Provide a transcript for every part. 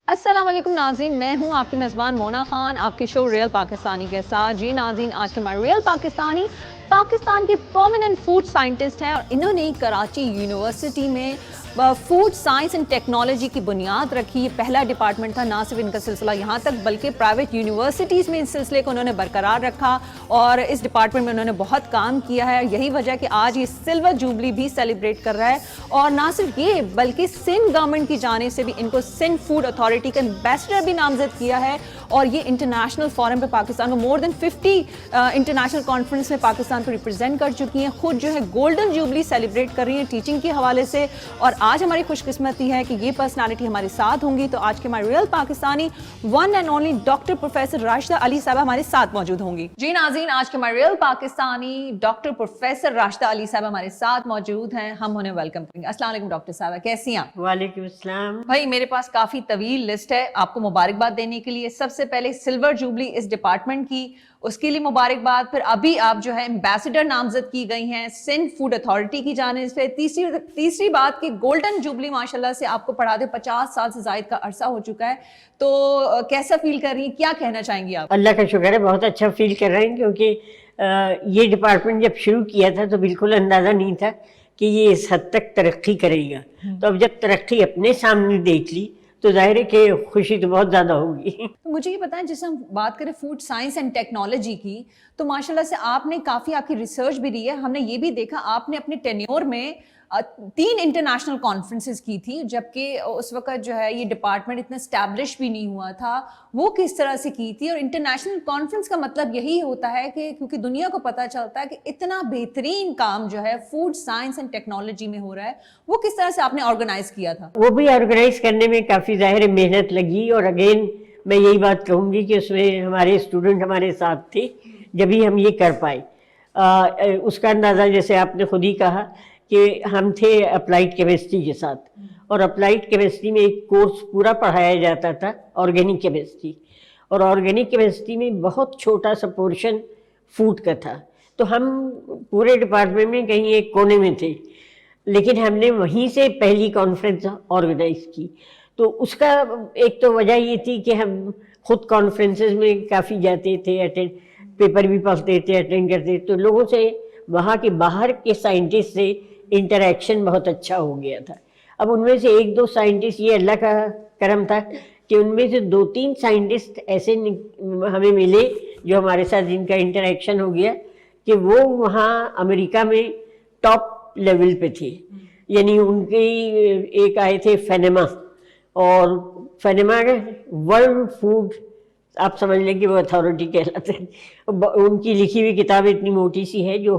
السلام علیکم ناظرین، میں ہوں آپ کی میزبان مونا خان آپ کے شو ریئل پاکستانی کے ساتھ۔ جی ناظرین، آج کے ہمارے ریئل پاکستانی پاکستان کے پرومیننٹ فوڈ سائنٹسٹ ہیں، اور انہوں نے کراچی یونیورسٹی میں فوڈ سائنس اینڈ ٹیکنالوجی کی بنیاد رکھی۔ یہ پہلا ڈپارٹمنٹ تھا، نہ صرف ان کا سلسلہ یہاں تک بلکہ پرائیویٹ یونیورسٹیز میں اس سلسلے کو انہوں نے برقرار رکھا، اور اس ڈپارٹمنٹ میں انہوں نے بہت کام کیا ہے۔ یہی وجہ ہے کہ آج یہ سلور جوبلی بھی سیلیبریٹ کر رہا ہے، اور نہ صرف یہ بلکہ سندھ گورنمنٹ کی جانب سے بھی ان کو سندھ فوڈ اتھارٹی کا ایمبیسڈر بھی نامزد کیا ہے، اور یہ انٹرنیشنل فورم پہ پاکستان کو مور دین 50 انٹرنیشنل کانفرنس میں پاکستان کو ریپرزینٹ کر چکی ہیں، خود جو ہے گولڈن جوبلی سیلیبریٹ کر رہی ہیں ٹیچنگ کے حوالے سے۔ اور آج ہماری خوش قسمتی ہے کہ یہ پرسنالٹی ہمارے ساتھ ہوں گی، تو آج کے ہمارے real Pakistani one and only doctor professor Rashida Ali صاحبہ ہمارے ساتھ موجود ہوں گی۔ جی ناظرین، آج کے ہمارے real Pakistani doctor professor Rashida Ali صاحبہ ہمارے ساتھ موجود ہیں، ہم انہیں ویلکم کریں گے۔ السلام علیکم ڈاکٹر صاحبہ، کیسی ہیں آپ؟ وعلیکم السلام۔ بھائی میرے پاس کافی طویل لسٹ ہے آپ کو مبارکباد دینے کے لیے۔ سب سے پہلے سلور جوبلی اس ڈپارٹمنٹ کی، اس کے لیے مبارکباد۔ پھر ابھی آپ جو ہے ایمبیسڈر نامزد کی گئی ہیں سندھ فوڈ اتھارٹی کی جانب سے۔ تیسری بات کہ گولڈن جوبلی ماشاءاللہ سے آپ کو پڑھا دے 50 سال سے زائد کا عرصہ ہو چکا ہے، تو کیسا فیل کر رہی ہیں، کیا کہنا چاہیں گی آپ؟ اللہ کا شکر ہے، بہت اچھا فیل کر رہے ہیں، کیونکہ یہ ڈپارٹمنٹ جب شروع کیا تھا تو بالکل اندازہ نہیں تھا کہ یہ اس حد تک ترقی کرے گا۔ تو اب جب ترقی اپنے سامنے دیکھ لی تو ظاہر ہے کہ خوشی تو بہت زیادہ ہوگی۔ تو مجھے یہ بتائیں، جیسے ہم بات کریں فوڈ سائنس اینڈ ٹیکنالوجی کی، تو ماشاءاللہ سے آپ نے کافی آپ کی ریسرچ بھی رہی ہے۔ ہم نے یہ بھی دیکھا آپ نے اپنے ٹینیور میں 3 انٹرنیشنل کانفرنسز کی تھی، جبکہ اس وقت جو ہے یہ ڈپارٹمنٹ اتنا اسٹیبلش بھی نہیں ہوا تھا۔ وہ کس طرح سے کی تھی؟ اور انٹرنیشنل کانفرنس کا مطلب یہی ہوتا ہے کہ کیونکہ دنیا کو پتہ چلتا ہے کہ اتنا بہترین کام جو ہے فوڈ سائنس اینڈ ٹیکنالوجی میں ہو رہا ہے، وہ کس طرح سے آپ نے آرگنائز کیا تھا؟ وہ بھی آرگنائز کرنے میں کافی ظاہر محنت لگی، اور اگین میں یہی بات کہوں گی کہ اس میں ہمارے اسٹوڈنٹ ہمارے ساتھ تھے جبھی ہم یہ کر پائے۔ اس کا اندازہ جیسے آپ نے خود ہی کہا کہ ہم تھے اپلائیڈ کیمسٹری کے ساتھ، اور اپلائیڈ کیمسٹری میں ایک کورس پورا پڑھایا جاتا تھا آرگینک کیمسٹری، اور آرگینک کیمسٹری میں بہت چھوٹا سا پورشن فوڈ کا تھا۔ تو ہم پورے ڈپارٹمنٹ میں کہیں ایک کونے میں تھے، لیکن ہم نے وہیں سے پہلی کانفرنس آرگنائز کی۔ تو اس کا ایک تو وجہ یہ تھی کہ ہم خود کانفرنسز میں کافی جاتے تھے، پیپر بھی پڑھتے تھے، اٹینڈ کرتے تھے، تو لوگوں سے وہاں کے باہر کے سائنٹسٹ سے انٹریکشن بہت اچھا ہو گیا تھا۔ اب ان میں سے 1-2 سائنٹسٹ، یہ اللہ کا کرم تھا کہ ان میں سے 2-3 سائنٹسٹ ایسے ہمیں ملے جو ہمارے ساتھ جن کا انٹریکشن ہو گیا کہ وہ وہاں امریکہ میں ٹاپ لیول پہ تھے۔ یعنی ان کی ایک آئے تھے فینیما، اور فینیما ورلڈ فوڈ آپ سمجھ لیں کہ وہ اتھارٹی کہلاتے ہیں۔ ان کی لکھی ہوئی کتاب اتنی موٹی سی ہے جو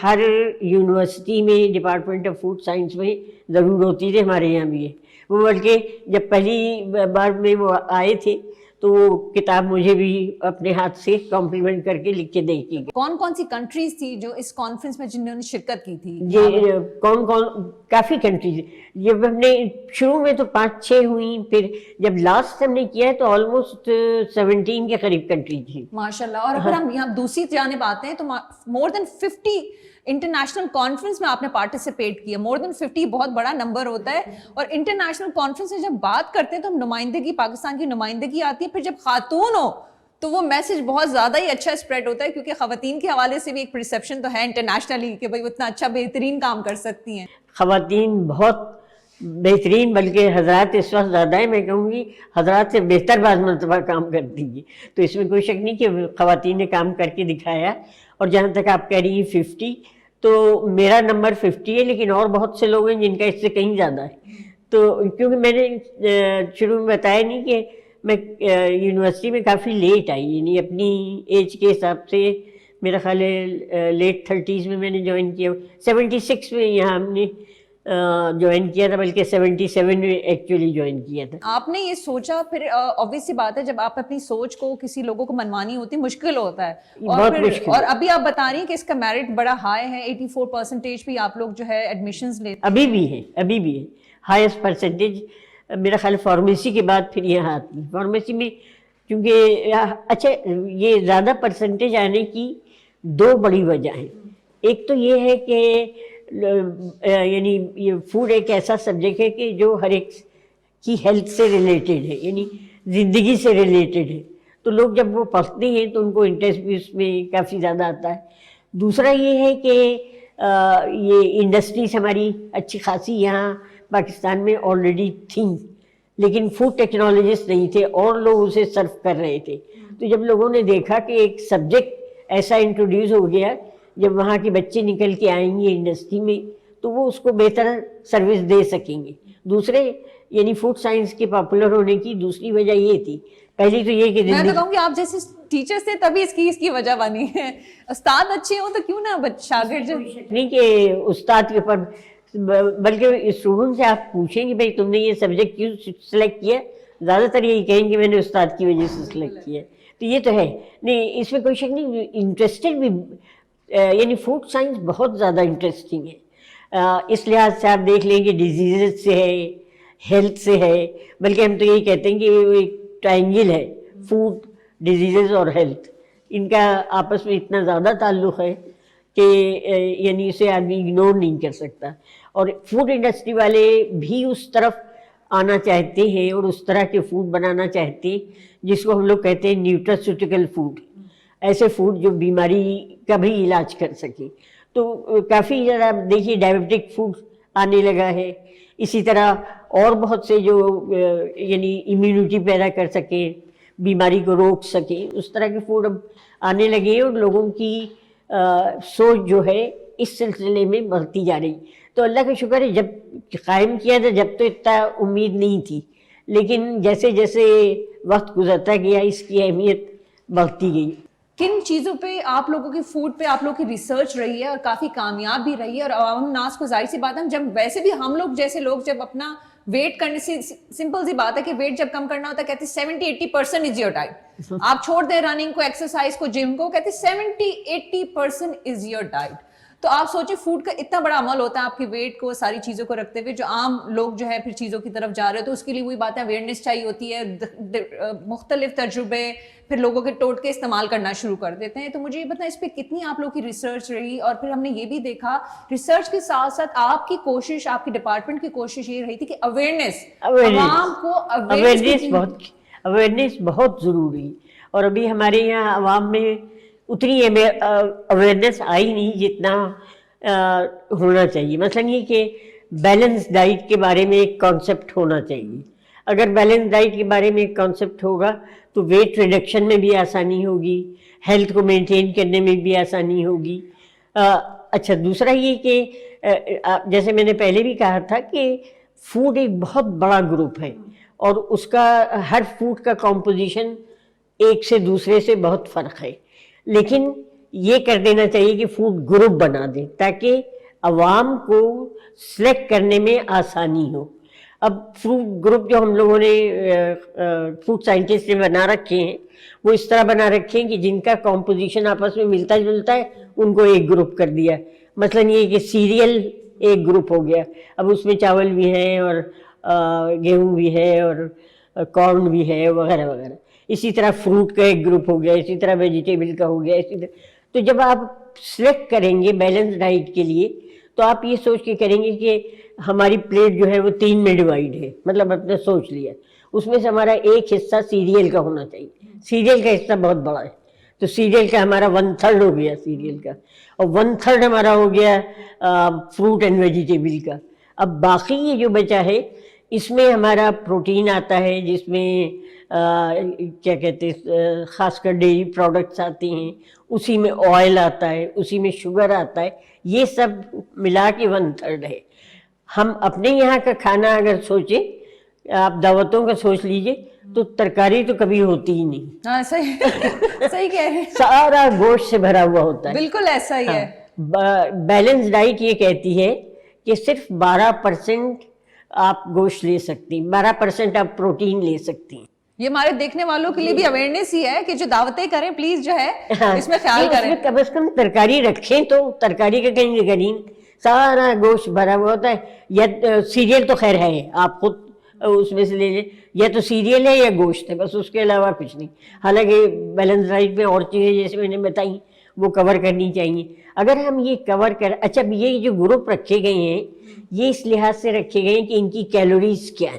ہر یونیورسٹی میں ڈپارٹمنٹ آف فوڈ سائنس میں ضرور ہوتی تھی، ہمارے یہاں بھی ہے وہ۔ بلکہ جب پہلی بار میں وہ آئے تھے تو وہ کتاب مجھے بھی اپنے ہاتھ سے کمپلیمنٹ کر کے لکھ کے دے کی گئی۔ کون کون سی کنٹریز تھی جو اس کانفرنس میں جنہوں نے شرکت کی تھی؟ یہ کافی کنٹریز، جب ہم نے شروع میں تو 5-6 ہوئیں، پھر جب لاسٹ ہم نے کیا ہے تو آلموسٹ 17 کے قریب کنٹری تھی ماشاءاللہ۔ اور اگر ہم یہاں دوسری جانب آتے ہیں تو مور دین 50 انٹرنیشنل کانفرنس میں آپ نے پارٹیسپیٹ کیا۔ مور دین 50 بہت بڑا نمبر ہوتا ہے، اور انٹرنیشنل کانفرنس سے جب بات کرتے ہیں تو ہم نمائندگی، پاکستان کی نمائندگی آتی ہے، پھر جب خاتون ہو تو وہ میسج بہت زیادہ ہی اچھا اسپریڈ ہوتا ہے، کیونکہ خواتین کے حوالے سے بھی ایک پرسیپشن تو ہے انٹرنیشنلی کہ بھائی وہ اتنا اچھا بہترین کام کر سکتی ہیں۔ خواتین بہت بہترین، بلکہ حضرات اس وقت زیادہ ہے، میں کہوں گی حضرات سے بہتر بعض مرتبہ کام کرتی ہیں، تو اس میں کوئی شک نہیں کہ خواتین نے کام کر کے دکھایا۔ اور جہاں تک آپ کہہ رہی ہیں 50، تو میرا نمبر 50 ہے، لیکن اور بہت سے لوگ ہیں جن کا اس سے کہیں زیادہ ہے۔ تو کیونکہ میں نے شروع میں بتایا نہیں کہ میں یونیورسٹی میں کافی لیٹ آئی، یعنی اپنی ایج کے حساب سے میرا خیال ہے لیٹ 30s میں نے جوائن کیا۔ 76 میں یہاں ہم نے جوائن کیا تھا، بلکہ 77 میں ایکچولی جوائن کیا تھا۔ آپ نے یہ سوچا، پھر obvious سی بات ہے جب آپ اپنی سوچ کو کسی لوگوں کو منوانی ہوتی مشکل ہوتا ہے، بہت مشکل۔ اور ابھی آپ بتا رہی ہیں کہ اس کا میرٹ بڑا ہائی ہے، 84% بھی آپ لوگ جو ہے ایڈمیشنز لیتے ہیں۔ ابھی بھی ہے ہائیسٹ پرسنٹیج میرا خیال فارمیسی کے بعد پھر یہاں آتی ہے۔ فارمیسی میں کیونکہ اچھا، یہ زیادہ پرسنٹیج آنے کی 2 بڑی وجہ ہیں۔ ایک تو یہ ہے کہ یعنی یہ فوڈ ایک ایسا سبجیکٹ ہے کہ جو ہر ایک کی ہیلتھ سے ریلیٹڈ ہے، یعنی زندگی سے ریلیٹڈ ہے، تو لوگ جب وہ پڑھتے ہیں تو ان کو انٹرسٹ بھی اس میں کافی زیادہ آتا ہے. دوسرا یہ ہے کہ یہ انڈسٹریز ہماری اچھی خاصی یہاں پاکستان میں آلریڈی تھیں، لیکن فوڈ ٹیکنالوجسٹ نہیں تھے اور لوگ اسے سرو کر رہے تھے. تو جب لوگوں نے دیکھا کہ ایک سبجیکٹ ایسا انٹروڈیوس ہو گیا، جب وہاں کے بچے نکل کے آئیں گے انڈسٹری میں تو وہ اس کو بہتر سروس دے سکیں گے. دوسرے یعنی فوڈ سائنس کے پاپولر ہونے کی دوسری وجہ یہ تھی، پہلی تو یہ کہ میں تو کہوں گی آپ جیسے ٹیچرز تھے تبھی اس کی وجہ بنی ہے. استاد اچھے ہوں تو کیوں نہ شاگرد نہیں کہ استاد کے اوپر، بلکہ اسٹوڈنٹ سے آپ پوچھیں کہ بھائی تم نے یہ سبجیکٹ کیوں سلیکٹ کیا، زیادہ تر یہی کہیں گے میں نے استاد کی وجہ سے سلیکٹ کیا. تو یہ تو ہے نہیں، اس میں کوئی شک نہیں. انٹرسٹڈ بھی یعنی فوڈ سائنس بہت زیادہ انٹرسٹنگ ہے. اس لحاظ سے آپ دیکھ لیں کہ ڈیزیزز سے ہے، ہیلتھ سے ہے، بلکہ ہم تو یہی کہتے ہیں کہ وہ ایک ٹرائنگل ہے، فوڈ، ڈیزیزز اور ہیلتھ. ان کا آپس میں اتنا زیادہ تعلق ہے کہ یعنی اسے آدمی اگنور نہیں کر سکتا. اور فوڈ انڈسٹری والے بھی اس طرف آنا چاہتے ہیں اور اس طرح کے فوڈ بنانا چاہتے ہیں جس کو ہم لوگ کہتے ہیں نیوٹراسیوٹیکل فوڈ، ایسے فوڈ جو بیماری کا بھی علاج کر سکے. تو کافی زیادہ دیکھیے ڈائبیٹک فوڈ آنے لگا ہے، اسی طرح اور بہت سے جو یعنی امیونٹی پیدا کر سکیں، بیماری کو روک سکیں، اس طرح کے فوڈ اب آنے لگے اور لوگوں کی سوچ جو ہے اس سلسلے میں بڑھتی جا رہی. تو اللہ کا شکر ہے جب قائم کیا تھا جب تو اتنا امید نہیں تھی، لیکن جیسے جیسے وقت گزرتا گیا اس کی اہمیت بڑھتی گئی. کن چیزوں پہ آپ لوگوں کی فوڈ پہ آپ لوگوں کی ریسرچ رہی ہے اور کافی کامیاب بھی رہی ہے؟ اور عوام الناس کو ظاہر سی بات ہے جب ویسے بھی ہم لوگ جیسے لوگ جب اپنا ویٹ کرنے سے سمپل سی بات ہے کہ ویٹ جب کم کرنا ہوتا ہے کہتے ہیں 70-80% از یور ڈائٹ. آپ چھوڑ دیں رننگ کو، ایکسرسائز کو، جم کو، کہتے ہیں 70-80% از یور ڈائٹ. تو آپ سوچیں فوڈ کا اتنا بڑا عمل ہوتا ہے آپ کی ویٹ کو، ساری چیزوں کو رکھتے ہوئے، جو عام لوگ جو ہے پھر چیزوں کی طرف جا رہے ہیں تو اس کے لیے وہی بات ہے اویئرنیس چاہیے ہوتی ہے، مختلف تجربے، پھر لوگوں کے ٹوٹکے استعمال کرنا شروع کر دیتے ہیں. تو مجھے یہ بتائیں اس پہ کتنی آپ لوگوں کی ریسرچ رہی؟ اور پھر ہم نے یہ بھی دیکھا ریسرچ کے ساتھ ساتھ آپ کی کوشش، آپ کی ڈپارٹمنٹ کی کوشش یہ رہی تھی کہ اویئرنیس، عوام کو اویئرنیس بہت ضروری. اور ابھی ہمارے یہاں عوام میں اتنی اویئرنیس آئی نہیں جتنا ہونا چاہیے. مثلا یہ کہ بیلنس ڈائٹ کے بارے میں ایک کانسیپٹ ہونا چاہیے. اگر بیلنس ڈائٹ کے بارے میں ایک کانسیپٹ ہوگا تو ویٹ ریڈکشن میں بھی آسانی ہوگی، ہیلتھ کو مینٹین کرنے میں بھی آسانی ہوگی. اچھا دوسرا یہ کہ جیسے میں نے پہلے بھی کہا تھا کہ فوڈ ایک بہت بڑا گروپ ہے اور اس کا ہر فوڈ کا کمپوزیشن ایک سے دوسرے سے بہت فرق ہے. لیکن یہ کر دینا چاہیے کہ فوڈ گروپ بنا دیں تاکہ عوام کو سلیکٹ کرنے میں آسانی ہو. اب فوڈ گروپ جو ہم لوگوں نے فوڈ سائنٹسٹ نے بنا رکھے ہیں وہ اس طرح بنا رکھے ہیں کہ جن کا کمپوزیشن آپس میں ملتا جلتا ہے ان کو ایک گروپ کر دیا. مثلا یہ کہ سیریل ایک گروپ ہو گیا، اب اس میں چاول بھی ہیں اور گیہوں بھی ہے اور کارن بھی ہے وغیرہ وغیرہ. اسی طرح فروٹ کا ایک گروپ ہو گیا، اسی طرح ویجیٹیبل کا ہو گیا، اسی طرح. تو جب آپ سلیکٹ کریں گے بیلنس ڈائٹ کے لیے تو آپ یہ سوچ کے کریں گے کہ ہماری پلیٹ جو ہے وہ 3 میں ڈیوائڈ ہے، مطلب آپ نے سوچ لیا اس میں سے ہمارا ایک حصہ سیریل کا ہونا چاہیے. سیریل کا حصہ بہت بڑا ہے تو سیریل کا ہمارا 1/3 ہو گیا سیریل کا، اور 1/3 ہمارا ہو گیا فروٹ اینڈ ویجیٹیبل کا. اب باقی یہ جو بچا ہے اس میں ہمارا پروٹین آتا ہے، جس میں کیا کہتے ہیں خاص کر ڈیری پروڈکٹس آتے ہیں، اسی میں آئل آتا ہے، اسی میں شوگر آتا ہے. یہ سب ملا کے 1/3 ہے. ہم اپنے یہاں کا کھانا اگر سوچیں، آپ دعوتوں کا سوچ لیجئے تو ترکاری تو کبھی ہوتی ہی نہیں. ہاں صحیح صحیح کہہ رہے ہیں، سارا گوشت سے بھرا ہوا ہوتا ہے. بالکل ایسا ہی ہے. بیلنس ڈائٹ یہ کہتی ہے کہ صرف 12% آپ گوشت لے سکتی ہیں، 12% آپ پروٹین لے سکتی ہیں. یہ ہمارے دیکھنے والوں کے لیے بھی اویئرنیس ہی ہے کہ جو دعوتیں کریں پلیز جو ہے اس میں خیال کریں، کم از کم ترکاری رکھیں. تو ترکاری کا کہیں نہ کہیں سارا گوشت بھرا ہوا ہوتا ہے. یا سیریل تو خیر ہے، آپ خود اس میں سے لے لیں، یا تو سیریل ہے یا گوشت ہے، بس اس کے علاوہ کچھ نہیں. حالانکہ بیلنس ڈائٹ میں اور چیزیں جیسے میں نے بتائی وہ کور کرنی چاہیے. اگر ہم یہ کور کر اچھا یہ جو گروپ رکھے گئے ہیں یہ اس لحاظ سے رکھے گئے ہیں کہ ان کی کیلوریز کیا ہیں.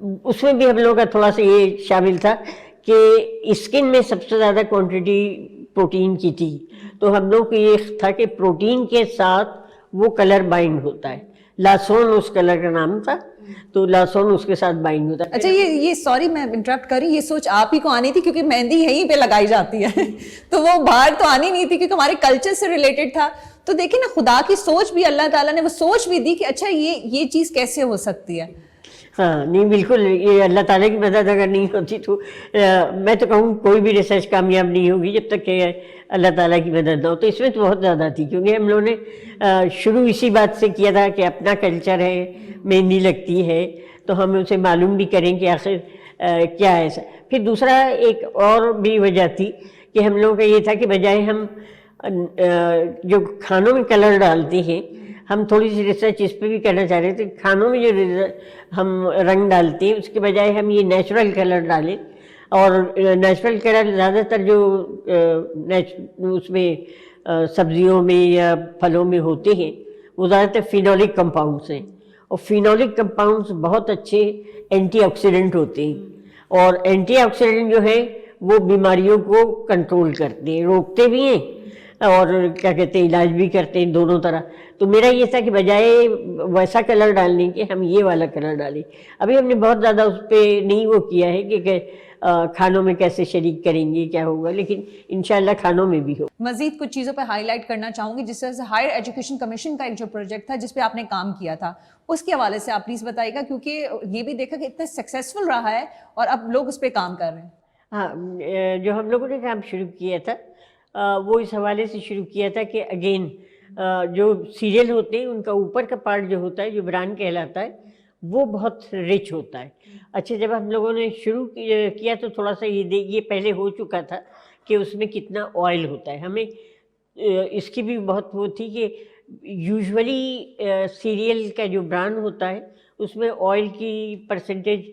اس میں بھی ہم لوگوں کا تھوڑا سا یہ شامل تھا کہ اسکن میں سب سے زیادہ کوانٹٹی پروٹین کی تھی، تو ہم لوگ کو یہ تھا کہ پروٹین کے ساتھ وہ کلر بائنڈ ہوتا ہے، لاسون اس کلر کا نام تھا، تو لاسون اس کے ساتھ بائنڈ ہوتا ہے. اچھا یہ سوری میں انٹرپٹ کر رہی ہوں، یہ سوچ آپ ہی کو آنی تھی کیونکہ مہندی یہیں پہ لگائی جاتی ہے تو وہ باہر تو آنی نہیں تھی کیونکہ ہمارے کلچر سے ریلیٹڈ تھا. تو دیکھیں نا خدا کی سوچ بھی، اللہ تعالیٰ نے وہ سوچ بھی دی کہ اچھا یہ چیز کیسے ہو سکتی ہے. ہاں نہیں بالکل، یہ اللہ تعالیٰ کی مدد اگر نہیں ہوتی تو میں تو کہوں کوئی بھی ریسرچ کامیاب نہیں ہوگی جب تک کہ اللہ تعالیٰ کی مدد نہ ہو. تو اس میں تو بہت زیادہ تھی، کیونکہ ہم لوگوں نے شروع اسی بات سے کیا تھا کہ اپنا کلچر ہے، مہندی لگتی ہے تو ہم اسے معلوم بھی کریں کہ آخر کیا ہے ایسا. پھر دوسرا ایک اور بھی وجہ تھی کہ ہم لوگوں کا یہ تھا کہ بجائے ہم جو کھانوں میں کلر ڈالتے ہیں، ہم تھوڑی سی ریسرچ اس پہ بھی کرنا چاہ رہے تھے. کھانوں میں جو ہم رنگ ڈالتے ہیں اس کے بجائے ہم یہ نیچرل کلر ڈالیں، اور نیچرل کلر زیادہ تر جو اس میں سبزیوں میں یا پھلوں میں ہوتے ہیں وہ زیادہ تر فینولک کمپاؤنڈس ہیں، اور فینولک کمپاؤنڈس بہت اچھے اینٹی آکسیڈنٹ ہوتے ہیں، اور اینٹی آکسیڈنٹ جو ہے وہ بیماریوں کو کنٹرول کرتے ہیں، روکتے بھی ہیں اور کیا کہتے ہیں علاج بھی کرتے ہیں، دونوں طرح. تو میرا یہ تھا کہ بجائے ویسا کلر ڈالنے کے ہم یہ والا کلر ڈالیں. ابھی ہم نے بہت زیادہ اس پہ نہیں وہ کیا ہے کہ کھانوں میں کیسے شریک کریں گے کیا ہوگا، لیکن انشاءاللہ کھانوں میں بھی ہو. مزید کچھ چیزوں پہ ہائی لائٹ کرنا چاہوں گی، جس طرح سے ہائر ایجوکیشن کمیشن کا ایک جو پروجیکٹ تھا جس پہ آپ نے کام کیا تھا، اس کے حوالے سے آپ پلیز بتائیے گا، کیونکہ یہ بھی دیکھا کہ اتنا سکسیزفل رہا ہے اور اب لوگ اس پہ کام کر رہے ہیں. ہاں جو ہم لوگوں نے کام شروع کیا تھا وہ اس حوالے سے شروع کیا تھا کہ اگین جو سیریل ہوتے ہیں ان کا اوپر کا پارٹ جو ہوتا ہے جو بران کہلاتا ہے وہ بہت رچ ہوتا ہے. اچھا جب ہم لوگوں نے شروع کیا تو تھوڑا سا یہ پہلے ہو چکا تھا کہ اس میں کتنا آئل ہوتا ہے. ہمیں اس کی بھی بہت وہ تھی کہ یوزولی سیریل کا جو بران ہوتا ہے اس میں آئل کی پرسنٹیج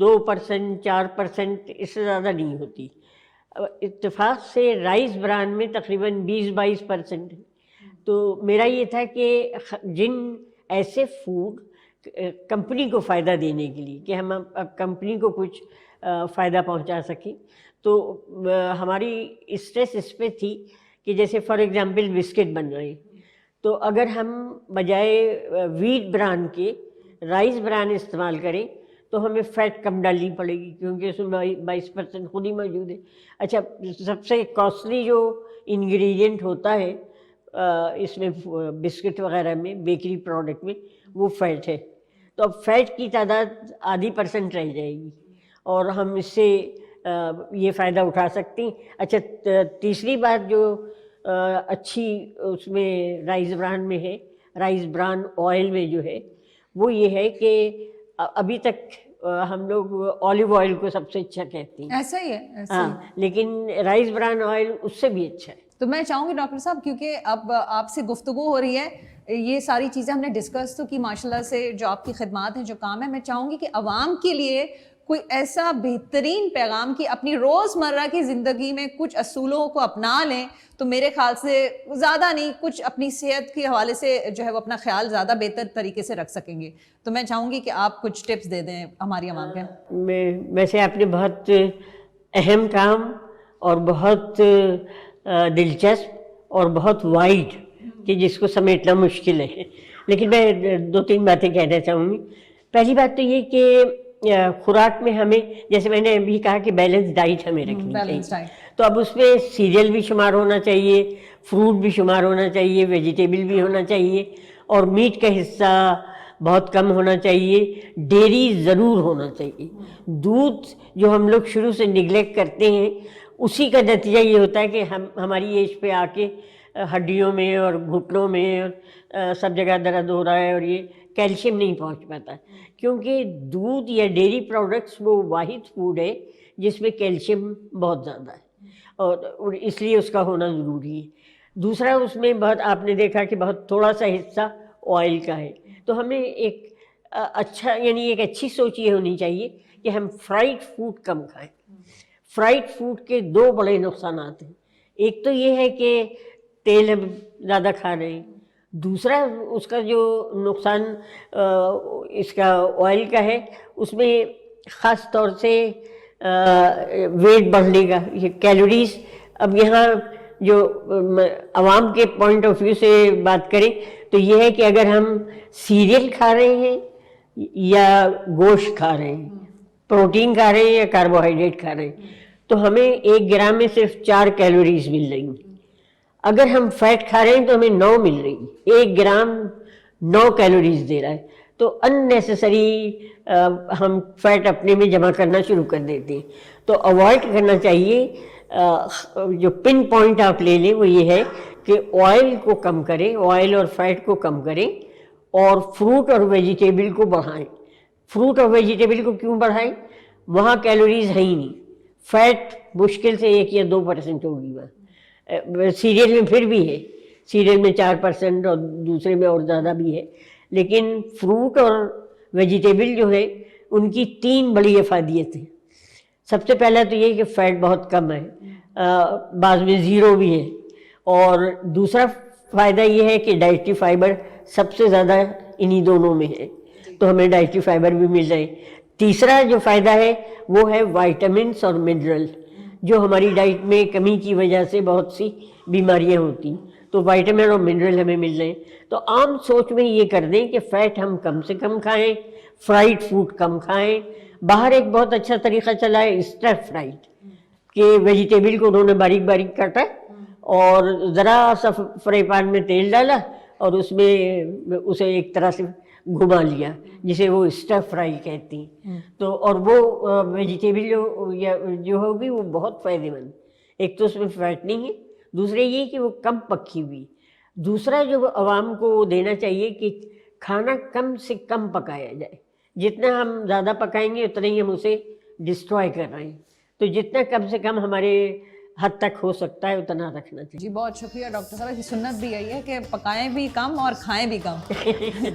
2%, 4% اس سے زیادہ نہیں ہوتی. اتفاق سے رائس بران میں تقریباً 20-22% ہے. تو میرا یہ تھا کہ جن ایسے فوڈ کمپنی کو فائدہ دینے کے لیے کہ ہم اب کمپنی کو کچھ فائدہ پہنچا سکیں، تو ہماری اسٹریس اس پہ تھی کہ جیسے فار ایگزامپل بسکٹ بن رہے ہیں، تو اگر ہم بجائے ویٹ بران کے رائس بران استعمال کریں تو ہمیں فیٹ کم ڈالنی پڑے گی، کیونکہ اس میں 22% خود ہی موجود ہے. اچھا سب سے کاسٹلی جو انگریڈینٹ ہوتا ہے اس میں بسکٹ وغیرہ میں، بیکری پروڈکٹ میں، وہ فیٹ ہے. تو اب فیٹ کی تعداد %0.5 رہ جائے گی اور ہم اس سے یہ فائدہ اٹھا سکتے ہیں. اچھا تیسری بات جو اچھی اس میں رائس بران میں ہے، رائس بران آئل میں جو ہے وہ یہ ہے کہ ابھی تک ہم لوگ آلیو آئل کو سب سے اچھا کہتے ہیں. ایسا ہی ہے. ہاں لیکن رائس بران آئل اس سے بھی اچھا ہے. تو میں چاہوں گی ڈاکٹر صاحب، کیونکہ اب آپ سے گفتگو ہو رہی ہے، یہ ساری چیزیں ہم نے ڈسکس تو کی ماشاء اللہ سے، جو آپ کی خدمات ہیں، جو کام ہے، میں چاہوں گی کہ عوام کے لیے کوئی ایسا بہترین پیغام کہ اپنی روزمرہ کی زندگی میں کچھ اصولوں کو اپنا لیں، تو میرے خیال سے زیادہ نہیں، کچھ اپنی صحت کے حوالے سے جو ہے وہ اپنا خیال زیادہ بہتر طریقے سے رکھ سکیں گے. تو میں چاہوں گی کہ آپ کچھ ٹپس دے دیں ہماری عوام کے. ویسے آپ نے بہت اہم کام اور بہت دلچسپ اور بہت وائڈ کہ جس کو سمیٹنا مشکل ہے، لیکن میں 2-3 باتیں کہنا چاہوں گی. پہلی بات تو یہ کہ خوراک میں ہمیں، جیسے میں نے ابھی کہا کہ بیلنس ڈائٹ ہمیں رکھنی چاہیے، تو اب اس میں سیریل بھی شمار ہونا چاہیے، فروٹ بھی شمار ہونا چاہیے، ویجیٹیبل بھی ہونا چاہیے، اور میٹ کا حصہ بہت کم ہونا چاہیے. ڈیری ضرور ہونا چاہیے. دودھ جو ہم لوگ شروع سے نگلیکٹ کرتے ہیں اسی کا نتیجہ یہ ہوتا ہے کہ ہماری ایج پہ آ کے ہڈیوں میں اور گھٹنوں میں اور سب جگہ درد ہو رہا ہے، اور یہ کیلشیم نہیں پہنچ پاتا، کیونکہ دودھ یا ڈیری پروڈکٹس وہ واحد فوڈ ہے جس میں کیلشیم بہت زیادہ ہے، اور اس لیے اس کا ہونا ضروری ہے. دوسرا اس میں بہت آپ نے دیکھا کہ بہت تھوڑا سا حصہ آئل کا ہے. تو ہمیں ایک اچھا، یعنی ایک اچھی سوچ یہ ہونی چاہیے کہ ہم فرائڈ فوڈ کم کھائیں. فرائڈ فوڈ کے 2 بڑے نقصانات ہیں. ایک تو یہ ہے کہ تیل ہم زیادہ کھا رہے ہیں، دوسرا اس کا جو نقصان اس کا آئل کا ہے، اس میں خاص طور سے ویٹ بڑھنے کا، یہ کیلوریز. اب یہاں جو عوام کے پوائنٹ آف ویو سے بات کریں تو یہ ہے کہ اگر ہم سیریل کھا رہے ہیں یا گوشت کھا رہے ہیں، پروٹین کھا رہے ہیں یا کاربوہائیڈریٹ کھا رہے ہیں، تو ہمیں 1 گرام میں صرف 4 کیلوریز مل رہی ہیں. اگر ہم فیٹ کھا رہے ہیں تو ہمیں 9 مل رہی ہے. 1 گرام 9 کیلوریز دے رہا ہے. تو اننیسیسری ہم فیٹ اپنے میں جمع کرنا شروع کر دیتے ہیں. تو اوائڈ کرنا چاہیے. جو پن پوائنٹ آپ لے لیں وہ یہ ہے کہ آئل کو کم کریں، آئل اور فیٹ کو کم کریں، اور فروٹ اور ویجیٹیبل کو بڑھائیں. فروٹ اور ویجیٹیبل کو کیوں بڑھائیں؟ وہاں کیلوریز ہیں ہی نہیں. فیٹ مشکل سے 1 یا 2% ہوگی وہاں. سیریل میں پھر بھی ہے، سیریل میں 4% اور دوسرے میں اور زیادہ بھی ہے. لیکن فروٹ اور ویجیٹیبل جو ہے ان کی 3 بڑی افادیت ہیں. سب سے پہلا تو یہ کہ فیٹ بہت کم ہے، بعض میں 0 بھی ہے. اور دوسرا فائدہ یہ ہے کہ ڈائٹری فائبر سب سے زیادہ انہی دونوں میں ہے، تو ہمیں ڈائٹری فائبر بھی مل رہے. تیسرا جو فائدہ ہے وہ ہے وائٹامنس اور منرل، جو ہماری ڈائٹ میں کمی کی وجہ سے بہت سی بیماریاں ہوتی ہیں، تو وائٹامن اور منرل ہمیں مل رہے ہیں. تو عام سوچ میں یہ کر دیں کہ فیٹ ہم کم سے کم کھائیں، فرائیڈ فوڈ کم کھائیں. باہر ایک بہت اچھا طریقہ چلا ہے اسٹر فرائیڈ، کہ ویجیٹیبل کو انہوں نے باریک باریک کاٹا اور ذرا سا فرائی پان میں تیل ڈالا اور اس میں اسے ایک طرح سے گھما لیا، جسے وہ اسٹر فرائی کہتی ہیں. تو اور وہ ویجیٹیبل جو ہوگی وہ بہت فائدہ مند. ایک تو اس میں فیٹ نہیں ہے، دوسرے یہ کہ وہ کم پکی ہوئی. دوسرا جو عوام کو دینا چاہیے کہ کھانا کم سے کم پکایا جائے. جتنا ہم زیادہ پکائیں گے اتنا ہی ہم اسے ڈسٹروائے کر رہے ہیں. تو جتنا کم سے کم ہمارے حد تک ہو سکتا ہے اتنا رکھنا چاہیے. جی بہت شکریہ ڈاکٹر صاحب کی سنت بھی یہی ہے کہ پکائیں بھی کم اور کھائیں بھی کم.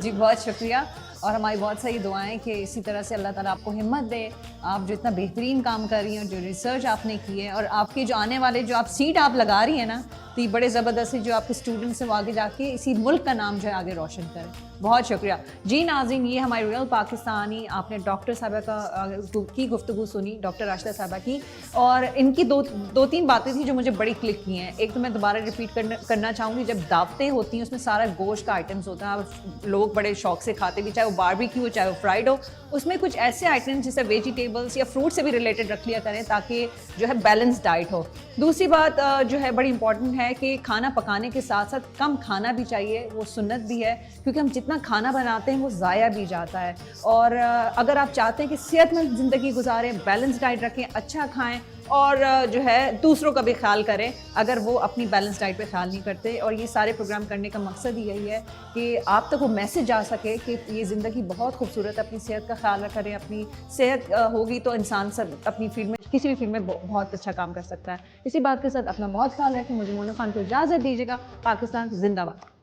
جی بہت شکریہ، اور ہماری بہت ساری دعائیں کہ اسی طرح سے اللہ تعالیٰ آپ کو ہمت دے. آپ جو اتنا بہترین کام کر رہی ہیں، جو ریسرچ آپ نے کی ہے، اور آپ کے جو آنے والے جو آپ سیٹ آپ لگا رہی ہیں نا، تو یہ بڑے زبردست جو آپ کے اسٹوڈنٹس ہیں وہ آگے جا کے اسی ملک کا نام جو ہے آگے روشن کریں. بہت شکریہ. جی ناظرین، یہ ہماری ریئل پاکستانی، آپ نے ڈاکٹر صاحبہ کی گفتگو سنی، ڈاکٹر راشدہ صاحبہ کی، اور ان کی دو تین باتیں تھیں جو مجھے بڑی کلک کی ہیں. ایک تو میں دوبارہ ریپیٹ کرنا چاہوں گی، جب دعوتیں ہوتی ہیں اس میں سارا گوشت کا آئٹمس ہوتا ہے اور لوگ بڑے شوق سے کھاتے بھی، چاہے وہ باربیکیو ہو چاہے وہ فرائیڈ ہو. اس میں کچھ ایسے آئٹمس جیسے ویجیٹیبلس یا فروٹ سے بھی ریلیٹڈ رکھ لیا کریں تاکہ جو ہے بیلنس ڈائٹ ہو. دوسری بات جو ہے بڑی امپورٹنٹ ہے کہ کھانا پکانے کے ساتھ ساتھ کم کھانا بھی چاہیے، وہ سنت بھی ہے، کیونکہ ہم جتنا کھانا بناتے ہیں وہ ضائع بھی جاتا ہے. اور اگر آپ چاہتے ہیں کہ صحت مند زندگی گزاریں، بیلنس ڈائٹ رکھیں، اچھا کھائیں، اور جو ہے دوسروں کا بھی خیال کریں اگر وہ اپنی بیلنس ڈائٹ پہ خیال نہیں کرتے. اور یہ سارے پروگرام کرنے کا مقصد ہی یہی ہے کہ آپ تک وہ میسج آ سکے کہ یہ زندگی بہت خوبصورت ہے، اپنی صحت کا خیال کریں. اپنی صحت ہوگی تو انسان سب اپنی فیلڈ میں، کسی بھی فیلڈ میں بہت اچھا کام کر سکتا ہے. اسی بات کے ساتھ اپنا بہت خیال رکھیں. مجھے مونا خان کو اجازت دیجیے گا. پاکستان زندہ باد.